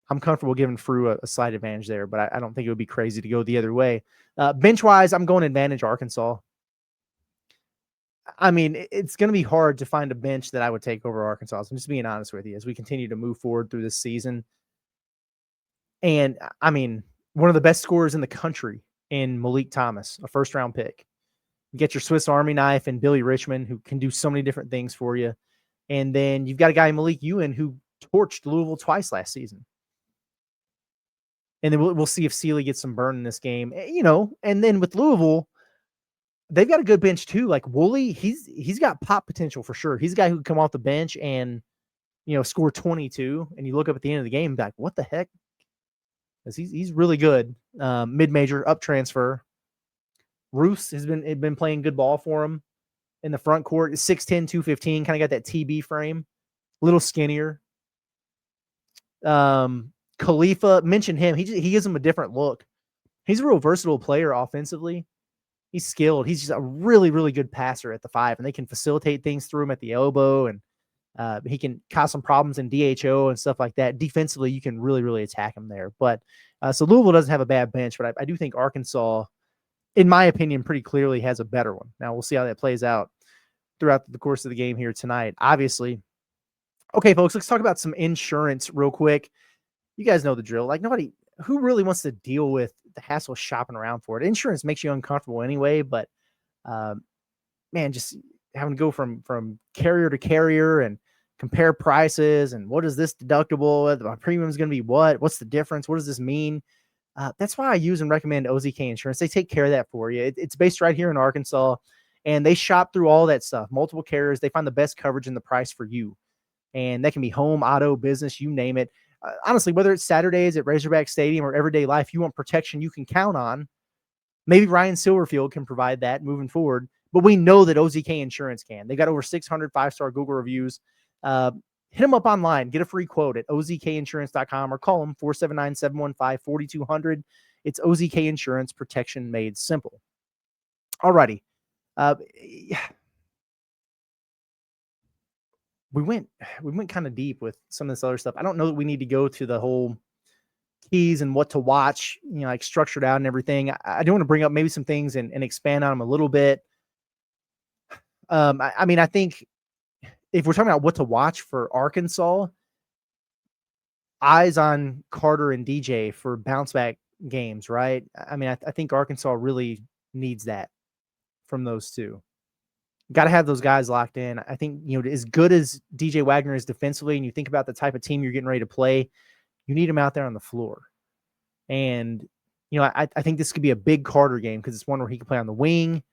I'm comfortable giving Frew a slight advantage there, but I don't think it would be crazy to go the other way. Bench-wise, I'm going advantage Arkansas. I mean, it's going to be hard to find a bench that I would take over Arkansas. So I'm just being honest with you as we continue to move forward through this season. And, I mean, one of the best scorers in the country in Meleek Thomas, a first-round pick. You get your Swiss Army knife and Billy Richmond, who can do so many different things for you. And then you've got a guy, Malik Ewan, who torched Louisville twice last season. And then we'll see if Sealy gets some burn in this game. And then with Louisville, they've got a good bench too. Like Woolley, he's got pop potential for sure. He's a guy who can come off the bench and, score 22. And you look up at the end of the game, like, what the heck? Because he's really good. Mid-major, up transfer. Roos has been playing good ball for him in the front court. 6'10", 215, kind of got that TB frame. A little skinnier. Khalifa, mentioned him. He gives him a different look. He's a real versatile player offensively. He's skilled. He's just a really, really good passer at the 5, and they can facilitate things through him at the elbow, and he can cause some problems in DHO and stuff like that. Defensively, you can really, really attack him there. But so Louisville doesn't have a bad bench, but I do think Arkansas, in my opinion, pretty clearly has a better one. Now, we'll see how that plays out throughout the course of the game here tonight, obviously. Okay, folks, let's talk about some insurance real quick. You guys know the drill. Like, who really wants to deal with the hassle of shopping around for it? Insurance makes you uncomfortable anyway, but man, just having to go from carrier to carrier and compare prices and what is this deductible? My premium is going to be what? What's the difference? What does this mean? That's why I use and recommend OZK Insurance. They take care of that for you. It's based right here in Arkansas, and they shop through all that stuff. Multiple carriers. They find the best coverage and the price for you. And that can be home, auto, business, you name it. Honestly, whether it's Saturdays at Razorback Stadium or everyday life, you want protection you can count on. Maybe Ryan Silverfield can provide that moving forward, but we know that OZK Insurance can. They got over 600 5-star Google reviews. Hit them up online. Get a free quote at ozkinsurance.com or call them 479-715-4200. It's OZK Insurance, protection made simple. Alrighty. We went kind of deep with some of this other stuff. I don't know that we need to go to the whole keys and what to watch, like structured out and everything. I do want to bring up maybe some things and expand on them a little bit. I mean, I think if we're talking about what to watch for Arkansas, eyes on Carter and DJ for bounce back games, right? I mean, I think Arkansas really needs that from those two. Got to have those guys locked in. I think, as good as DJ Wagner is defensively, and you think about the type of team you're getting ready to play, you need him out there on the floor. And, I think this could be a big Carter game because it's one where he can play on the wing.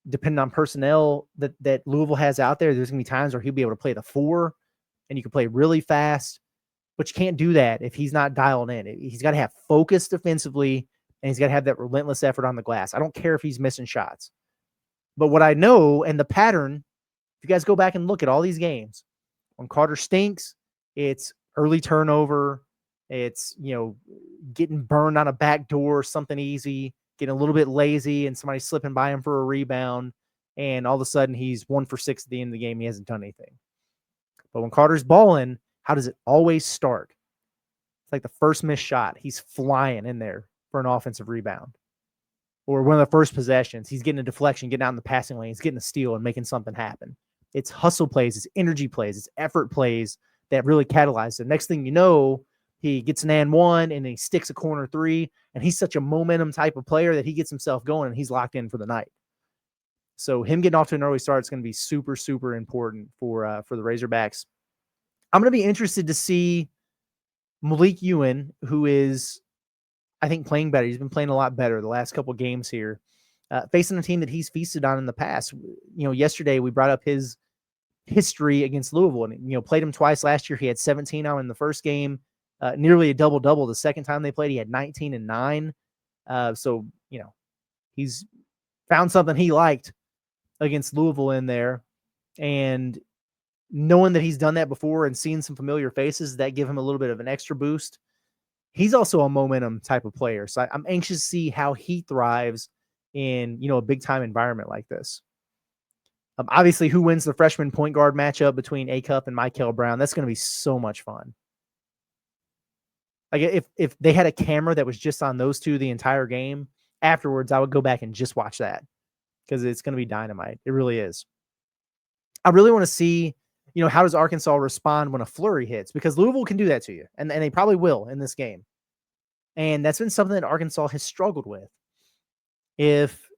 Depending on personnel that Louisville has out there, there's going to be times where he'll be able to play the 4 and you can play really fast, but you can't do that if he's not dialed in. He's got to have focus defensively, and he's got to have that relentless effort on the glass. I don't care if he's missing shots. But what I know, and the pattern, if you guys go back and look at all these games, when Carter stinks, it's early turnover. It's, getting burned on a back door, something easy, getting a little bit lazy, and somebody slipping by him for a rebound. And all of a sudden, he's 1 for 6 at the end of the game. He hasn't done anything. But when Carter's balling, how does it always start? It's like the first missed shot. He's flying in there for an offensive rebound. Or one of the first possessions, he's getting a deflection, getting out in the passing lane, he's getting a steal and making something happen. It's hustle plays, it's energy plays, it's effort plays that really catalyze. The next thing you know, he gets an and one and he sticks a corner 3, and he's such a momentum type of player that he gets himself going and he's locked in for the night. So him getting off to an early start is going to be super, super important for the Razorbacks. I'm going to be interested to see Meleek Ewan, who is, I think, playing better. He's been playing a lot better the last couple of games here, facing a team that he's feasted on in the past. Yesterday we brought up his history against Louisville, and played him twice last year. He had 17 on in the first game, nearly a double-double. The second time they played, he had 19 and 9. So he's found something he liked against Louisville in there, and knowing that he's done that before and seeing some familiar faces, that give him a little bit of an extra boost. He's also a momentum type of player. So I'm anxious to see how he thrives in, a big time environment like this. Obviously, who wins the freshman point guard matchup between A-Cup and Michael Brown? That's going to be so much fun. Like if they had a camera that was just on those two the entire game, afterwards I would go back and just watch that because it's going to be dynamite. It really is. I really want to see, how does Arkansas respond when a flurry hits? Because Louisville can do that to you, and they probably will in this game. And that's been something that Arkansas has struggled with. If,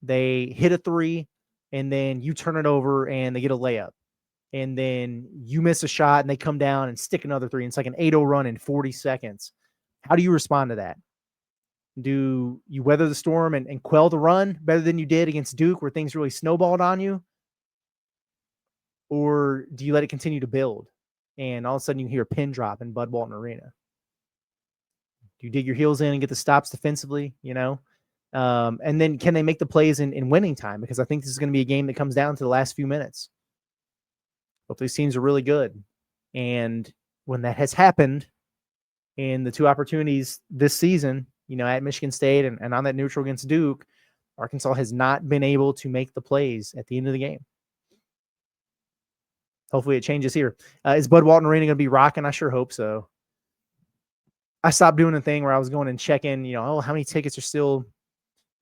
they hit a 3 and then you turn it over and they get a layup, and then you miss a shot and they come down and stick another 3, and it's like an 8-0 run in 40 seconds. How do you respond to that? Do you weather the storm and quell the run better than you did against Duke, where things really snowballed on you? Or do you let it continue to build and all of a sudden you hear a pin drop in Bud Walton Arena? Do you dig your heels in and get the stops defensively, And then can they make the plays in winning time? Because I think this is going to be a game that comes down to the last few minutes. Both these teams are really good. And when that has happened in the 2 opportunities this season, at Michigan State and on that neutral against Duke, Arkansas has not been able to make the plays at the end of the game. Hopefully it changes here. Is Bud Walton Arena going to be rocking? I sure hope so. I stopped doing the thing where I was going and checking, how many tickets are still,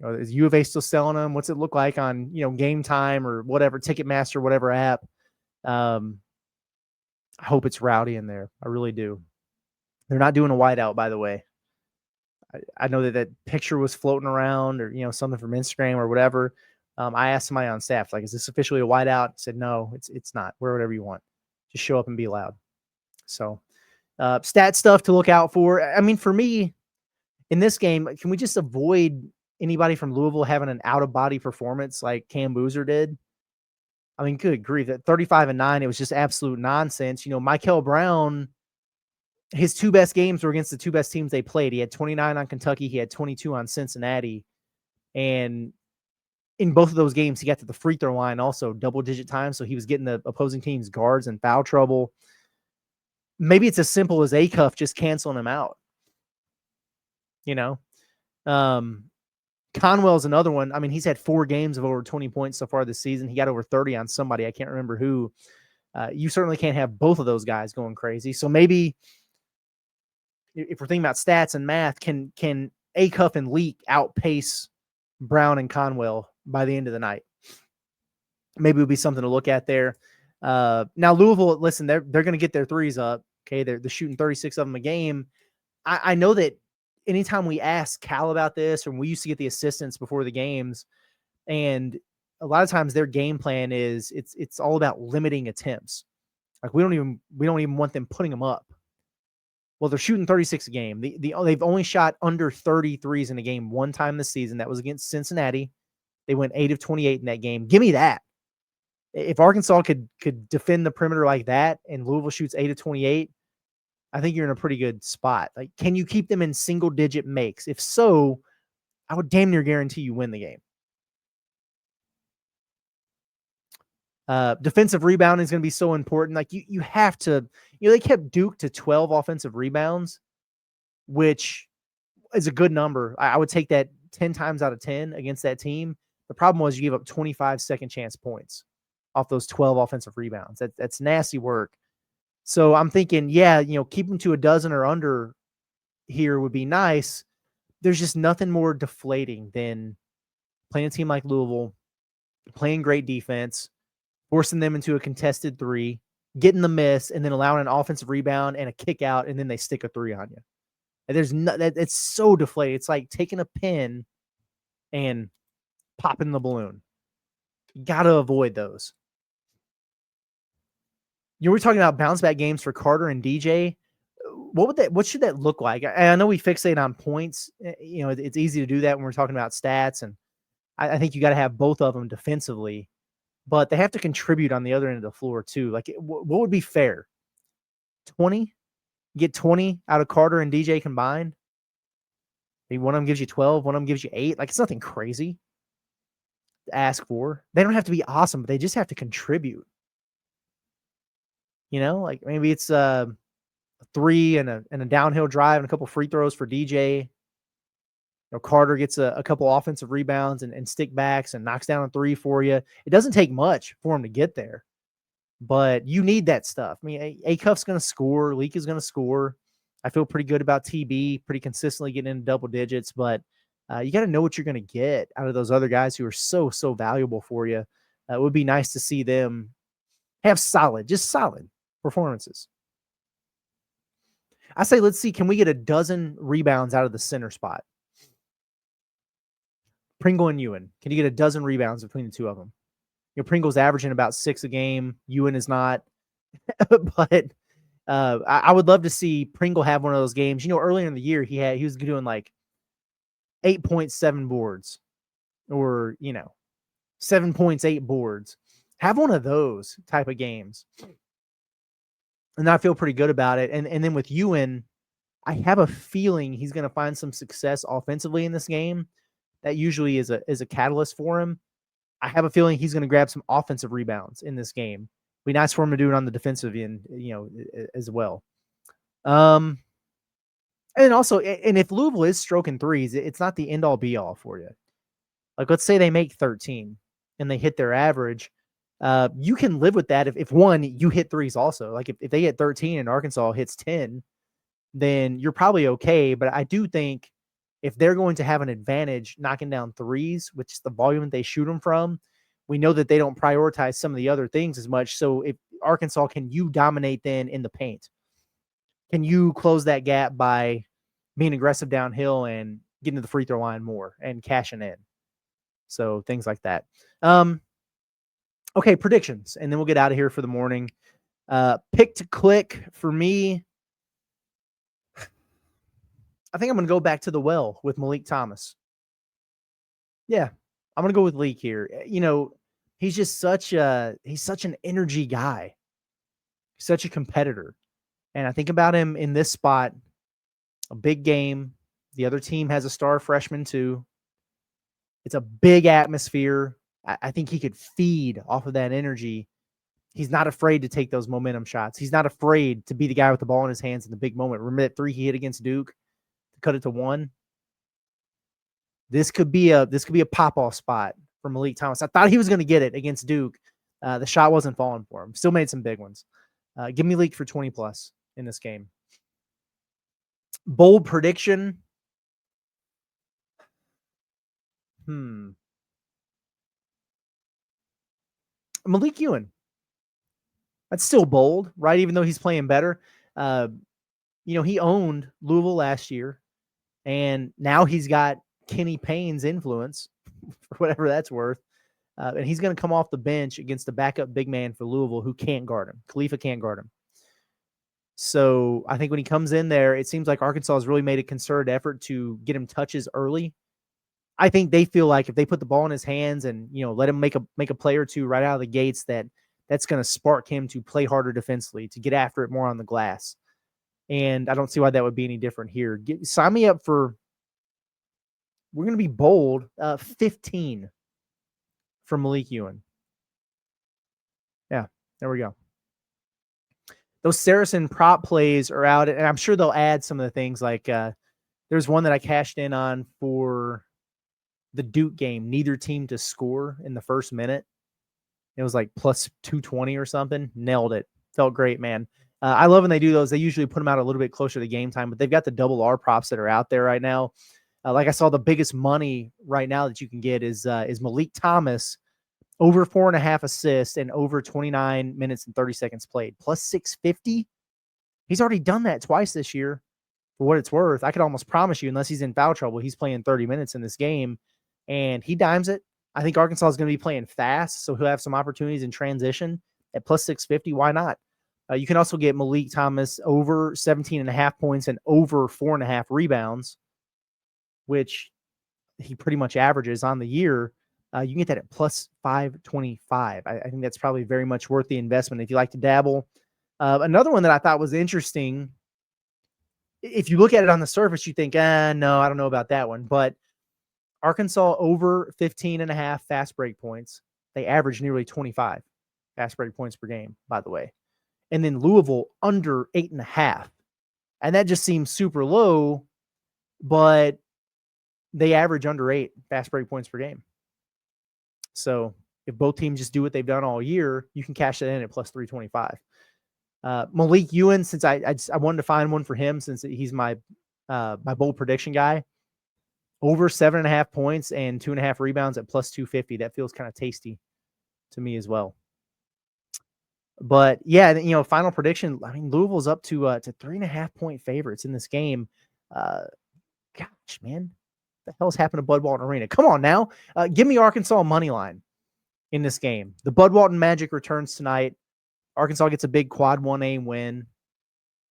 is U of A still selling them? What's it look like on, Game Time or whatever, Ticketmaster, whatever app? I hope it's rowdy in there. I really do. They're not doing a whiteout, by the way. I know that picture was floating around, or, something from Instagram or whatever. I asked somebody on staff, like, is this officially a whiteout? I said, no, it's not. Wear whatever you want. Just show up and be loud. So stat stuff to look out for. I mean, for me, in this game, can we just avoid anybody from Louisville having an out-of-body performance like Cam Boozer did? I mean, good grief. At 35 and 9, it was just absolute nonsense. Michael Brown, his 2 best games were against the 2 best teams they played. He had 29 on Kentucky. He had 22 on Cincinnati. And in both of those games, he got to the free throw line also double-digit times, so he was getting the opposing team's guards in foul trouble. Maybe it's as simple as A-Cuff just canceling him out. Conwell's another one. I mean, he's had 4 games of over 20 points so far this season. He got over 30 on somebody. I can't remember who. You certainly can't have both of those guys going crazy. So maybe if we're thinking about stats and math, can A-Cuff and Leak outpace Brown and Conwell by the end of the night? maybe would be something to look at there. Now Louisville, listen, they're going to get their threes up. Okay, they're shooting 36 of them a game. I know that anytime we ask Cal about this, or we used to get the assistants before the games, and a lot of times their game plan is it's all about limiting attempts. Like we don't even want them putting them up. Well, they're shooting 36 a game. They've only shot under 33s in a game one time this season. That was against Cincinnati. They went 8 of 28 in that game. Give me that. If Arkansas could defend the perimeter like that and Louisville shoots 8 of 28, I think you're in a pretty good spot. Like, can you keep them in single digit makes? If so, I would damn near guarantee you win the game. Defensive rebounding is going to be so important. Like you have to, they kept Duke to 12 offensive rebounds, which is a good number. I would take that 10 times out of 10 against that team. The problem was you gave up 25 second chance points off those 12 offensive rebounds. That's nasty work. So I'm thinking, keep them to a dozen or under here would be nice. There's just nothing more deflating than playing a team like Louisville, playing great defense, forcing them into a contested three, getting the miss, and then allowing an offensive rebound and a kick out, and then they stick a three on you. And it's so deflating. It's like taking a pin and popping the balloon. You got to avoid those. We're talking about bounce back games for Carter and DJ. What should that look like? I know we fixate on points. It's easy to do that when we're talking about stats, and I think you got to have both of them defensively, but they have to contribute on the other end of the floor too. Like, what would be fair? 20? Get 20 out of Carter and DJ combined? Maybe one of them gives you 12, one of them gives you 8. Like, it's nothing crazy to ask for. They don't have to be awesome, but they just have to contribute. Like maybe it's a 3 and a downhill drive and a couple free throws for DJ. Carter gets a couple offensive rebounds and stick backs and knocks down a 3 for you. It doesn't take much for him to get there, but you need that stuff. I mean, A-Cuff's going to score. Leak is going to score. I feel pretty good about TB, pretty consistently getting into double digits, but you got to know what you're going to get out of those other guys who are so valuable for you. It would be nice to see them have solid performances. I say, let's see, can we get a dozen rebounds out of the center spot? Pringle and Ewan. Can you get a dozen rebounds between the two of them? Pringle's averaging about 6 a game. Ewan is not. But I would love to see Pringle have one of those games. Earlier in the year, he was doing like 8.7 boards or, 7 points, 8 boards. Have one of those type of games. And I feel pretty good about it. And then with Ewan, I have a feeling he's going to find some success offensively in this game. That usually is a catalyst for him. I have a feeling he's going to grab some offensive rebounds in this game. Be nice for him to do it on the defensive end, as well. And also, and if Louisville is stroking threes, it's not the end all be all for you. Like, let's say they make 13 and they hit their average. You can live with that if one, you hit threes also. Like if they hit 13 and Arkansas hits 10, then you're probably okay. But I do think if they're going to have an advantage knocking down threes, which is the volume that they shoot them from, we know that they don't prioritize some of the other things as much. So if Arkansas, can you dominate then in the paint? Can you close that gap by being aggressive downhill and getting to the free throw line more and cashing in? So things like that. Okay, predictions, and then we'll get out of here for the morning. Pick to click for me. I think I'm going to go back to the well with Meleek Thomas. Yeah, I'm going to go with Leak here. He's just such an energy guy, such a competitor. And I think about him in this spot, a big game. The other team has a star freshman too. It's a big atmosphere. I think he could feed off of that energy. He's not afraid to take those momentum shots. He's not afraid to be the guy with the ball in his hands in the big moment. Remember that 3 he hit against Duke to cut it to 1? This could be a pop-off spot for Meleek Thomas. I thought he was going to get it against Duke. The shot wasn't falling for him. Still made some big ones. Give me Leak for 20+ in this game. Bold prediction. Meleek Ewan. That's still bold, right? Even though he's playing better. He owned Louisville last year, and now he's got Kenny Payne's influence, for whatever that's worth. And he's going to come off the bench against the backup big man for Louisville who can't guard him. Khalifa can't guard him. So I think when he comes in there, it seems like Arkansas has really made a concerted effort to get him touches early. I think they feel like if they put the ball in his hands and, let him make a play or two right out of the gates, that's going to spark him to play harder defensively, to get after it more on the glass. And I don't see why that would be any different here. Sign me up for, we're going to be bold, 15 from Meleek Ewan. Yeah, there we go. Those SARACEN prop plays are out, and I'm sure they'll add some of the things like there's one that I cashed in on for the Duke game, neither team to score in the first minute. It was like plus 220 or something. Nailed it. Felt great, man. I love when they do those. They usually put them out a little bit closer to game time, but they've got the double R props that are out there right now. Like I saw, the biggest money right now that you can get is Meleek Thomas over 4.5 assists and over 29 minutes and 30 seconds played, plus 650. He's already done that twice this year. For what it's worth, I could almost promise you, unless he's in foul trouble, he's playing 30 minutes in this game, and he dimes it. I think Arkansas is going to be playing fast, so he'll have some opportunities in transition at plus 650. Why not? You can also get Meleek Thomas over 17.5 points and over 4.5 rebounds, which he pretty much averages on the year. You can get that at plus 525. I think that's probably very much worth the investment if you like to dabble. Another one that I thought was interesting, if you look at it on the surface, you think, no, I don't know about that one. But Arkansas over 15.5 fast break points. They average nearly 25 fast break points per game, by the way. And then Louisville under 8.5. And that just seems super low, but they average under 8 fast break points per game. So if both teams just do what they've done all year, you can cash that in at plus 325. Meleek Ewan, since I wanted to find one for him since he's my bold prediction guy, over 7.5 points and 2.5 rebounds at plus 250. That feels kind of tasty to me as well. But yeah, final prediction. I mean, Louisville's up to 3.5 point favorites in this game. Gosh, man. The hell's happened to Bud Walton Arena? Come on now. Give me Arkansas money line in this game. The Bud Walton Magic returns tonight. Arkansas gets a big quad 1A win.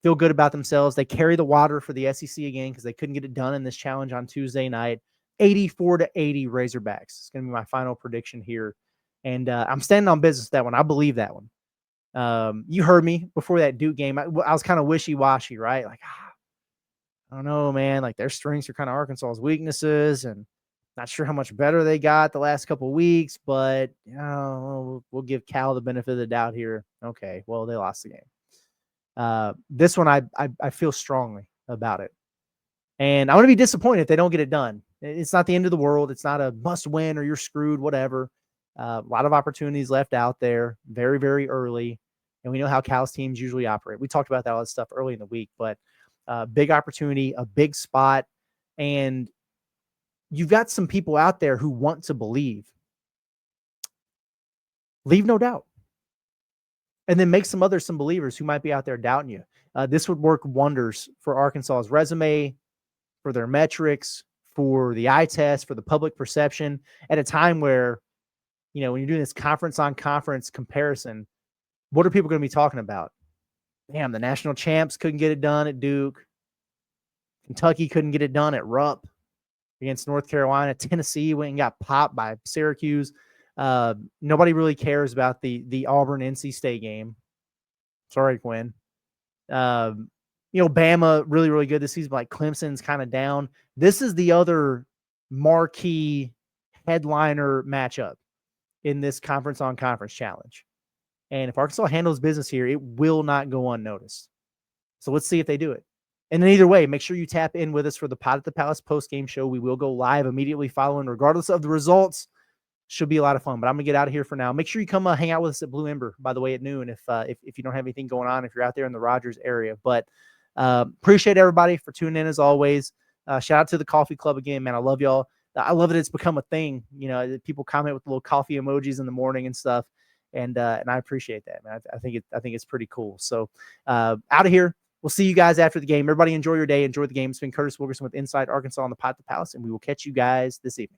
Feel good about themselves. They carry the water for the SEC again because they couldn't get it done in this challenge on Tuesday night. 84-80 Razorbacks. It's going to be my final prediction here. And I'm standing on business with that one. I believe that one. You heard me before that Duke game. I was kind of wishy-washy, right? Like, I don't know, man. Like, their strengths are kind of Arkansas's weaknesses, and not sure how much better they got the last couple of weeks, but we'll give Cal the benefit of the doubt here. Okay, well, they lost the game. This one, I feel strongly about it, and I'm going to be disappointed if they don't get it done. It's not the end of the world. It's not a must win or you're screwed, whatever. A lot of opportunities left out there very, very early, and we know how Cal's teams usually operate. We talked about that all that stuff early in the week, but big opportunity, a big spot, and you've got some people out there who want to believe. Leave no doubt. And then make some believers who might be out there doubting you. This would work wonders for Arkansas's resume, for their metrics, for the eye test, for the public perception, at a time where, when you're doing this conference-on-conference comparison, what are people going to be talking about? Damn, the national champs couldn't get it done at Duke. Kentucky couldn't get it done at Rupp against North Carolina. Tennessee went and got popped by Syracuse. Nobody really cares about the Auburn-NC State game. Sorry, Quinn. Bama really, really good this season, but like Clemson's kind of down. This is the other marquee headliner matchup in this conference-on-conference challenge. And if Arkansas handles business here, it will not go unnoticed. So let's see if they do it. And then either way, make sure you tap in with us for the Pod at the Palace post-game show. We will go live immediately following, regardless of the results. Should be a lot of fun. But I'm going to get out of here for now. Make sure you come hang out with us at Blue Ember, by the way, at noon if you don't have anything going on, if you're out there in the Rogers area. But appreciate everybody for tuning in as always. Shout out to the Coffee Club again, man. I love y'all. I love that it's become a thing. People comment with little coffee emojis in the morning and stuff. and I appreciate that, man. I think it's pretty cool. So out of here. We'll see you guys after the game. Everybody enjoy your day. Enjoy the game. It's been Curtis Wilkerson with Inside Arkansas on the Pod at the Palace, and we will catch you guys this evening.